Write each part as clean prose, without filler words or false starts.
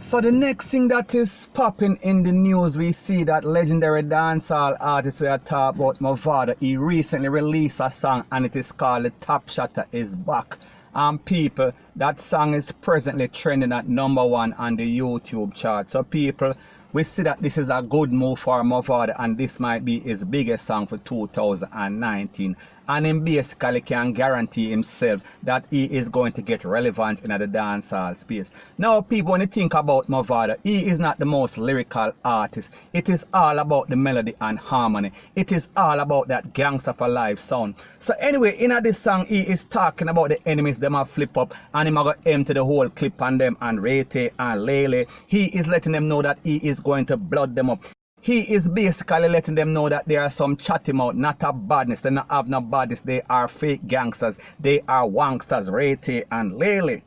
So the next thing that is popping in the news, we see that legendary dancehall artist we are talking about, Mavado, he recently released a song and it is called The Top Shotta Is Back. And people, that song is presently trending at #1 on the YouTube chart. So people, we see that this is a good move for Mavado and this might be his biggest song for 2019. And he basically can guarantee himself that he is going to get relevance in the dancehall space. Now people, when you think about Mavado, he is not the most lyrical artist. It is all about the melody and harmony. It is all about that gangster for life sound. So anyway, in this song, he is talking about the enemies them have flip up and him going to empty the whole clip on them and Rete and Lele. He is letting them know that he is going to blood them up. He is basically letting them know that there are some chatty mouth, not a badness. They don't have no badness. They are fake gangsters. They are wanksters, Rete and Lele.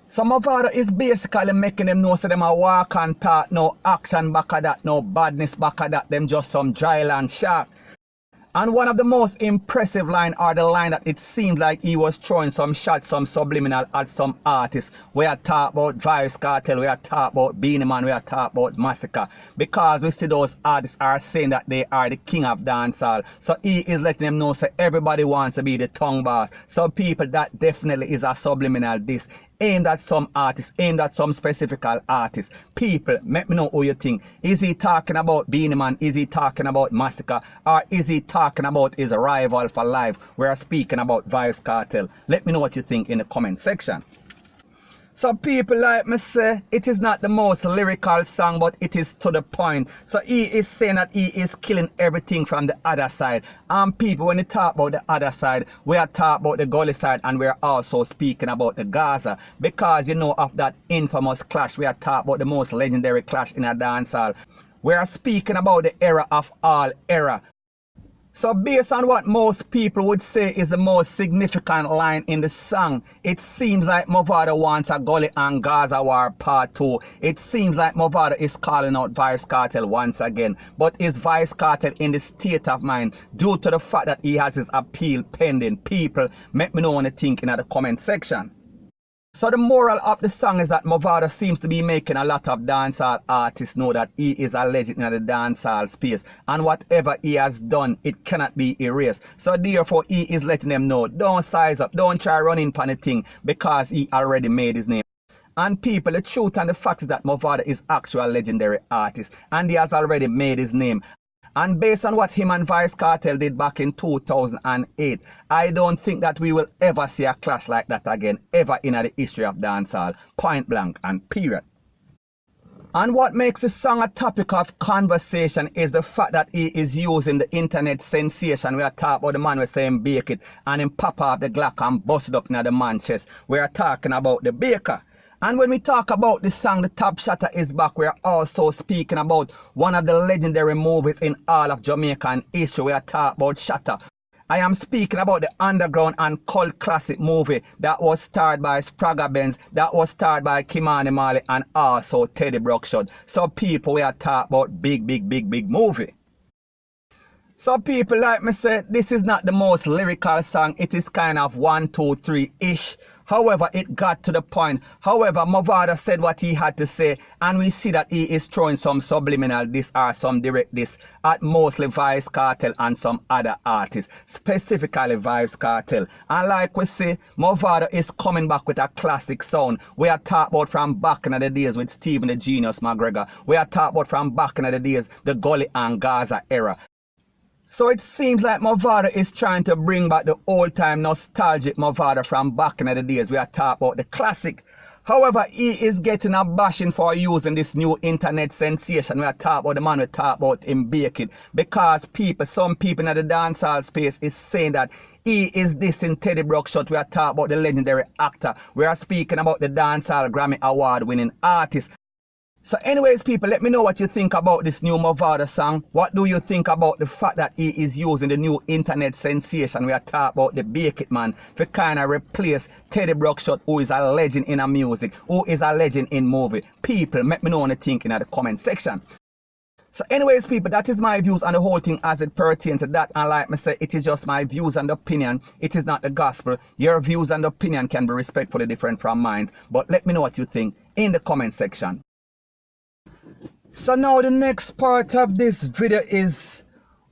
So Mavado is basically making them know so them a walk and talk, no action back of that, no badness back of that. Them just some dry land shark. And one of the most impressive line are the line that it seemed like he was throwing some shots, some subliminal at some artists. We are talking about Vybz Kartel, we are talking about Beenie Man, we are talking about Massacre. Because we see those artists are saying that they are the king of dancehall. So he is letting them know so everybody wants to be the tongue boss. So people, that definitely is a subliminal diss. Aimed at some artists, aimed at some specific artists. People, let me know who you think. Is he talking about Beenie Man? Is he talking about Massacre? Or is he talking about his rival for life? We are speaking about Vybz Kartel. Let me know what you think in the comment section. So people, like me say, it is not the most lyrical song, but it is to the point. So he is saying that he is killing everything from the other side. And people, when you talk about the other side, we are talking about the Gully side and we are also speaking about the Gaza. Because you know of that infamous clash, we are talking about the most legendary clash in a dancehall. We are speaking about the era of all era. So based on what most people would say is the most significant line in the song, it seems like Mavado wants a Gully and Gaza war part 2. It seems like Mavado is calling out Vybz Kartel once again. But is Vybz Kartel in the state of mind due to the fact that he has his appeal pending? People, let me know what you think in the comment section. So the moral of the song is that Mavado seems to be making a lot of dancehall artists know that he is a legend in the dancehall space. And whatever he has done, it cannot be erased. So therefore, he is letting them know, don't size up, don't try running on the thing because he already made his name. And people, the truth and the fact is that Mavado is actually a legendary artist. And he has already made his name. And based on what him and Vybz Kartel did back in 2008, I don't think that we will ever see a clash like that again, ever in the history of dancehall, point blank and period. And what makes the song a topic of conversation is the fact that he is using the internet sensation. We are talking about the man we saying bake it and him pop off the Glock and bust it up in the man's chest. We are talking about the baker. And when we talk about the song, The Top Shotta Is Back, we are also speaking about one of the legendary movies in all of Jamaican history. We are talking about Shotta. I am speaking about the underground and cult classic movie that was starred by Spragga Benz, that was starred by Kimani Marley and also Teddy Bruckshot. So people, we are talking about big movie. So people, like me say, this is not the most lyrical song. It is kind of 1, 2, 3-ish. However, it got to the point. However, Mavado said what he had to say, and we see that he is throwing some subliminal diss or some direct diss at mostly Vybz Kartel and some other artists, specifically Vybz Kartel. And like we see, Mavado is coming back with a classic sound. We are talking about from back in the days with Stephen the Genius McGregor. We are talking about from back in the days, the Gully and Gaza era. So it seems like Mavado is trying to bring back the old-time nostalgic Mavado from back in the days. We are talking about the classic. However, he is getting a bashing for using this new internet sensation. We are talking about the man we talk about him baking. Because people, some people in the dancehall space is saying that he is dissing Teddy Bruckshot. We are talking about the legendary actor. We are speaking about the dancehall Grammy Award winning artist. So anyways people, let me know what you think about this new Mavado song. What do you think about the fact that he is using the new internet sensation? We are talking about the Bake It man to kind of replace Teddy Bruckshot, who is a legend in music, who is a legend in movie. People, let me know what you think in the comment section. So anyways people, that is my views on the whole thing as it pertains to that. And like me say, it is just my views and opinion. It is not the gospel. Your views and opinion can be respectfully different from mine. But let me know what you think in the comment section. So now the next part of this video is,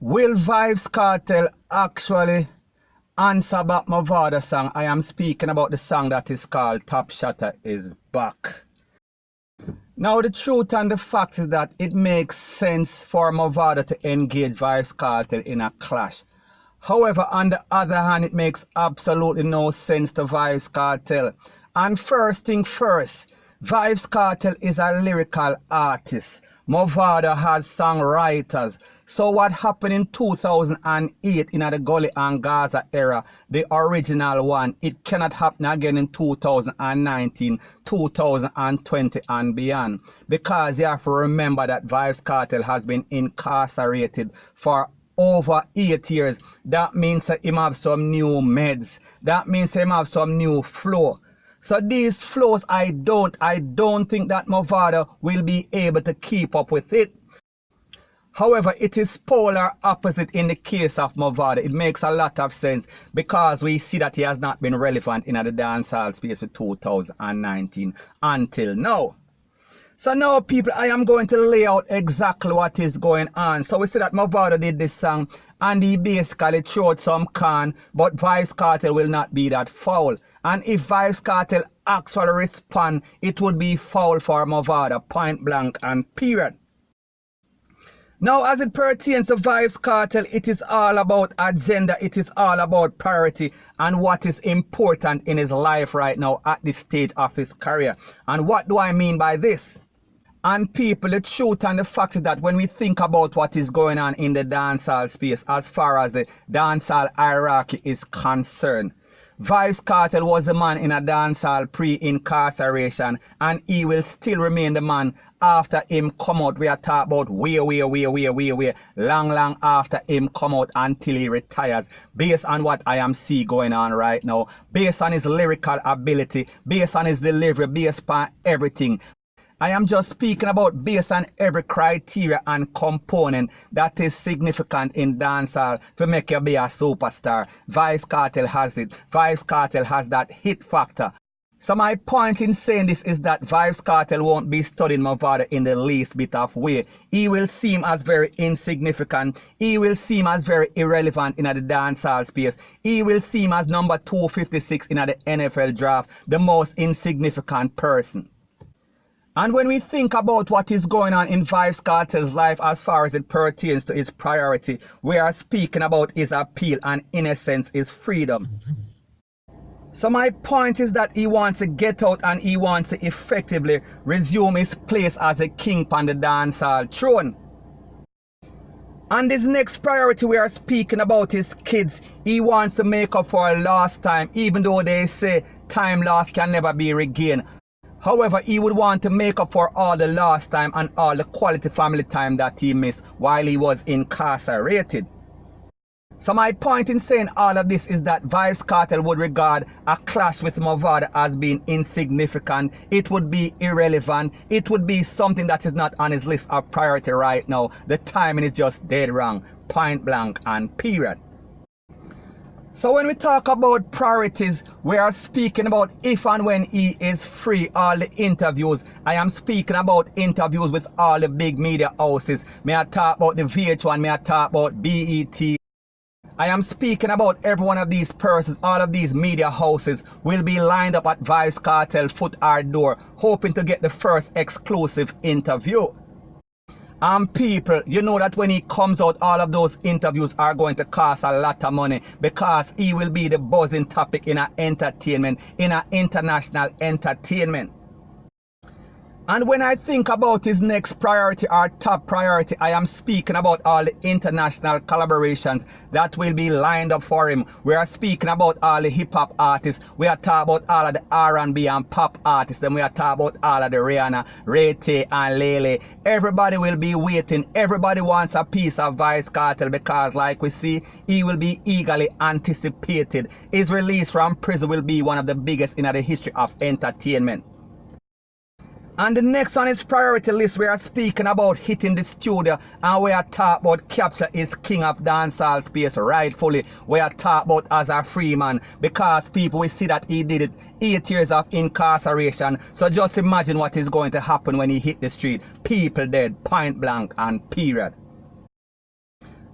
will Vybz Kartel actually answer back Mavado song? I am speaking about the song that is called Top Shotta is Back. Now the truth and the fact is that it makes sense for Mavado to engage Vybz Kartel in a clash. However, on the other hand, it makes absolutely no sense to Vybz Kartel. And first thing first, Vybz Kartel is a lyrical artist. Mavado has songwriters. So what happened in 2008 in the Gully and Gaza era, the original one, it cannot happen again in 2019, 2020 and beyond. Because you have to remember that Vybz Kartel has been incarcerated for over 8 years. That means that him have some new meds. That means him have some new flow. So these flows, I don't think that Mavado will be able to keep up with it. However, it is polar opposite in the case of Mavado. It makes a lot of sense because we see that he has not been relevant in the dancehall space for 2019 until now. So now, people, I am going to lay out exactly what is going on. So we see that Mavado did this song and he basically threw out some can, but Vybz Kartel will not be that foul. And if Vybz Kartel actually respond, it would be foul for Mavado, point blank and period. Now, as it pertains to Vybz Kartel, it is all about agenda, it is all about priority and what is important in his life right now at this stage of his career. And what do I mean by this? And people, the truth and the fact is that when we think about what is going on in the dancehall space as far as the dancehall hierarchy is concerned, Vybz Kartel was the man in a dancehall pre-incarceration and he will still remain the man after him come out. We are talking about way, long after him come out until he retires, based on what I am seeing going on right now, based on his lyrical ability, based on his delivery, based on everything. I am just speaking about based on every criteria and component that is significant in dancehall to make you be a superstar. Vybz Kartel has it. Vybz Kartel has that hit factor. So my point in saying this is that Vybz Kartel won't be studying Mavado in the least bit of way. He will seem as very insignificant. He will seem as very irrelevant in the dancehall space. He will seem as number 256 in the NFL draft, the most insignificant person. And when we think about what is going on in Vybz Kartel's life as far as it pertains to his priority, we are speaking about his appeal and in essence his freedom. So my point is that he wants to get out and he wants to effectively resume his place as a king on the dancehall throne. And his next priority we are speaking about his kids. He wants to make up for lost time, even though they say time lost can never be regained. However, he would want to make up for all the lost time and all the quality family time that he missed while he was incarcerated. So my point in saying all of this is that Vybz Kartel would regard a clash with Mavado as being insignificant. It would be irrelevant. It would be something that is not on his list of priority right now. The timing is just dead wrong, point blank and period. So when we talk about priorities, we are speaking about if and when he is free, all the interviews. I am speaking about interviews with all the big media houses. May I talk about the VH1, may I talk about BET. I am speaking about every one of these persons, all of these media houses will be lined up at Vybz Kartel foot or door, hoping to get the first exclusive interview. And people, you know that when he comes out, all of those interviews are going to cost a lot of money because he will be the buzzing topic in our entertainment, in our international entertainment. And when I think about his next priority or top priority, I am speaking about all the international collaborations that will be lined up for him. We are speaking about all the hip-hop artists. We are talking about all of the R&B and pop artists. And we are talking about all of the Rihanna, Ray Tay and Lele. Everybody will be waiting. Everybody wants a piece of Vybz Kartel because like we see, he will be eagerly anticipated. His release from prison will be one of the biggest in the history of entertainment. And the next on his priority list, we are speaking about hitting the studio, and we are talking about Capture is king of dancehall space rightfully. We are talking about as a free man, because people will see that he did it 8 years of incarceration. So just imagine what is going to happen when he hit the street. People dead, point blank and period.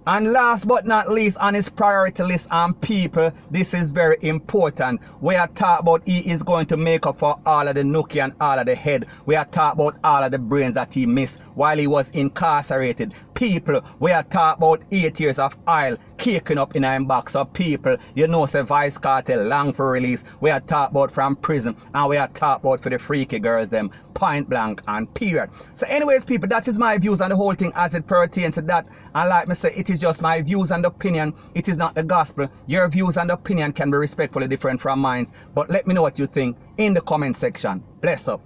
And last but not least on his priority list, and people, this is very important. We are talking about he is going to make up for all of the nookie and all of the head. We are talking about all of the brains that he missed while he was incarcerated. People, we are talking about 8 years of oil kicking up in our box. So people, you know, say Vybz Kartel long for release. We are talking about from prison, and we are talking about for the freaky girls them, point blank and period. So anyways people, that is my views on the whole thing as it pertains to that. And like me say, it is just my views and opinion. It is not the gospel. Your views and opinion can be respectfully different from mine. But let me know what you think in the comment section. Bless up.